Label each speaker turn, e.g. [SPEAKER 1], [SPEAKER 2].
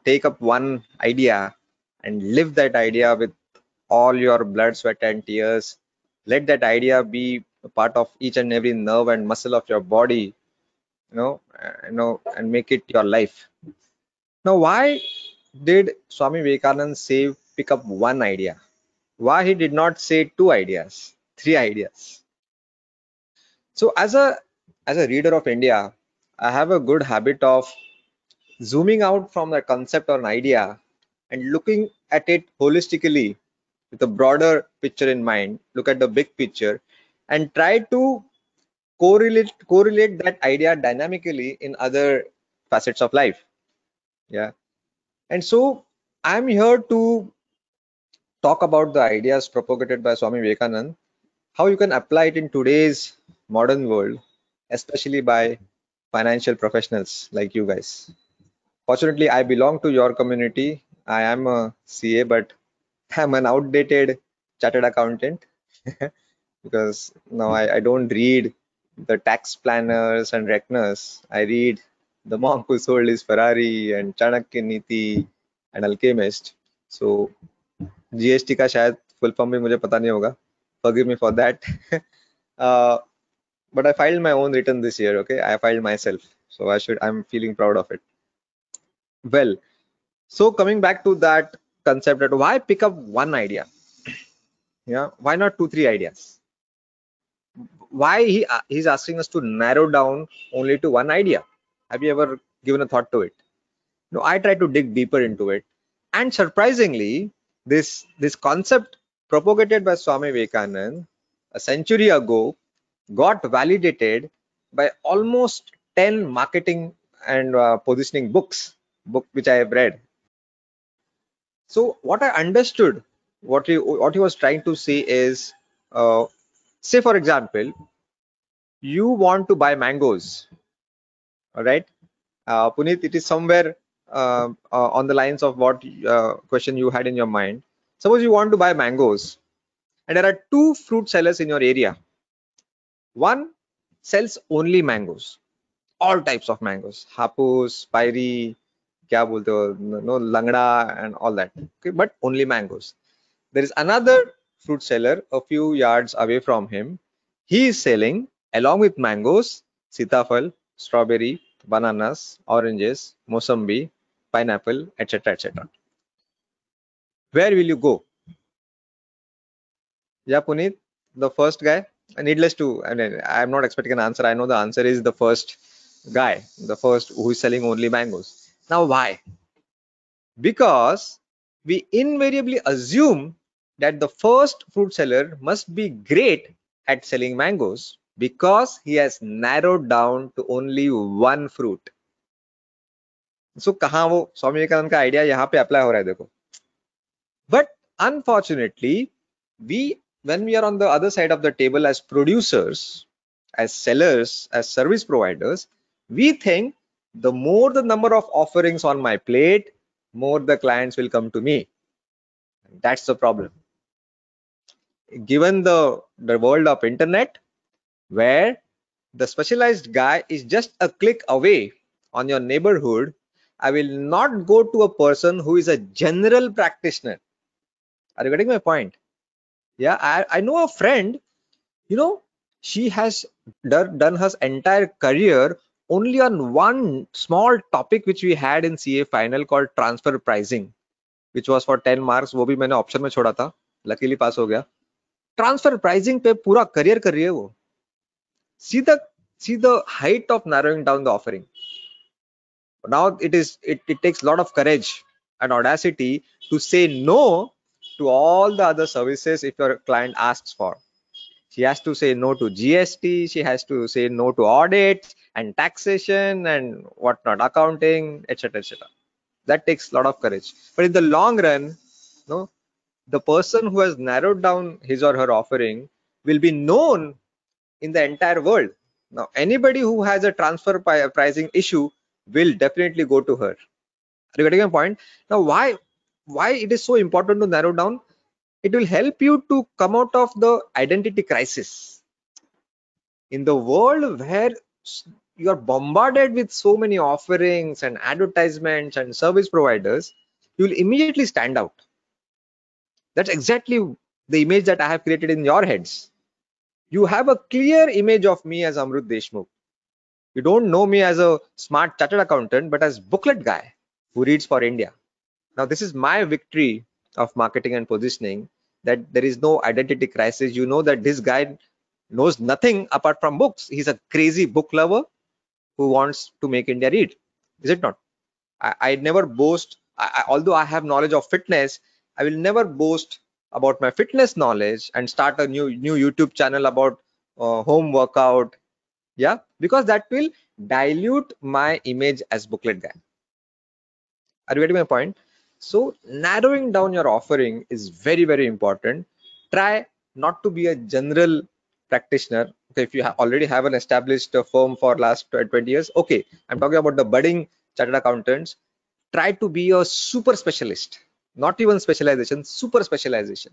[SPEAKER 1] take up one idea and live that idea with all your blood, sweat, and tears. Let that idea be a part of each and every nerve and muscle of your body, and make it your life. Now, why did Swami Vivekananda say pick up one idea? Why he did not say two ideas, three ideas? So, as a reader of India, I have a good habit of zooming out from the concept or an idea and looking at it holistically with a broader picture in mind. Look at the big picture and try to correlate that idea dynamically in other facets of life. Yeah. And so I'm here to talk about the ideas propagated by Swami Vivekananda, how you can apply it in today's modern world, especially by financial professionals like you guys. Fortunately, I belong to your community. I am a CA, but I'm an outdated chartered accountant because now I don't read the tax planners and reckoners. I read the monk who sold his Ferrari and Chanakya Niti and Alchemist. So GST का शायद full form भी मुझे पता नहीं होगा. Forgive me for that. uh, but I filed my own return this year. Okay, I filed myself, so I'm feeling proud of it. Well, so coming back to that concept, that why pick up one idea? Yeah, why not two, three ideas? Why he's asking us to narrow down only to one idea? Have you ever given a thought to it? No, I try to dig deeper into it, and surprisingly, this concept propagated by Swami Vivekananda a century ago got validated by almost 10 marketing and positioning book which I have read. So what I understood, what he was trying to say is, say for example, you want to buy mangoes, all right? Puneet, it is somewhere on the lines of what question you had in your mind. Suppose you want to buy mangoes, and there are two fruit sellers in your area. One sells only mangoes, all types of mangoes, hapus, pairi, kya bolte ho, no langda and all that. Okay, but only mangoes. There is another fruit seller a few yards away from him. He is selling along with mangoes, sitafal, strawberry, bananas, oranges, mosambi, pineapple, etc. etc. Where will you go? Yeah, Puneet, the first guy. Needless to, I mean, I'm not expecting an answer. I know the answer is the first guy, the first who is selling only mangoes. Now, why? Because we invariably assume that the first fruit seller must be great at selling mangoes because he has narrowed down to only one fruit. So कहाँ वो स्वामी विवेकानंद का idea यहाँ पे apply हो रहा है देखो. But unfortunately, when we are on the other side of the table as producers, as sellers, as service providers, we think the more the number of offerings on my plate, more the clients will come to me. That's the problem. Given the world of internet, where the specialized guy is just a click away on your neighborhood, I will not go to a person who is a general practitioner. Are you getting my point? Yeah, I know a friend, she has done her entire career only on one small topic which we had in CA final called transfer pricing, which was for 10 marks. वो भी मैंने option में छोड़ा था, luckily पास हो गया. Transfer pricing पे पूरा करियर कर रही है वो. See the height of narrowing down the offering. Now it takes a lot of courage and audacity to say no to all the other services if your client asks for. She has to say no to GST, she has to say no to audit and taxation and whatnot, accounting, etc. etc. That takes a lot of courage. But in the long run, no, the person who has narrowed down his or her offering will be known in the entire world. Now, anybody who has a transfer pricing issue will definitely go to her. Are you getting my point? Now, why it is so important to narrow down? It will help you to come out of the identity crisis. In the world where you are bombarded with so many offerings and advertisements and service providers, you will immediately stand out. That's exactly the image that I have created in your heads. You have a clear image of me as Amrut Deshmukh. You don't know me as a smart chartered accountant, but as booklet guy who reads for India. Now, this is my victory of marketing and positioning, that there is no identity crisis. You know that this guy knows nothing apart from books. He's a crazy book lover who wants to make India read. Is it not? I never boast. Although I have knowledge of fitness, I will never boast about my fitness knowledge and start a new YouTube channel about home workout. Yeah, because that will dilute my image as booklet guy. Are you getting my point? So narrowing down your offering is very, very important. Try not to be a general practitioner. Okay, if you already have an established firm for last 20 years, okay, I'm talking about the budding chartered accountants. Try to be a super specialist, not even specialization, super specialization.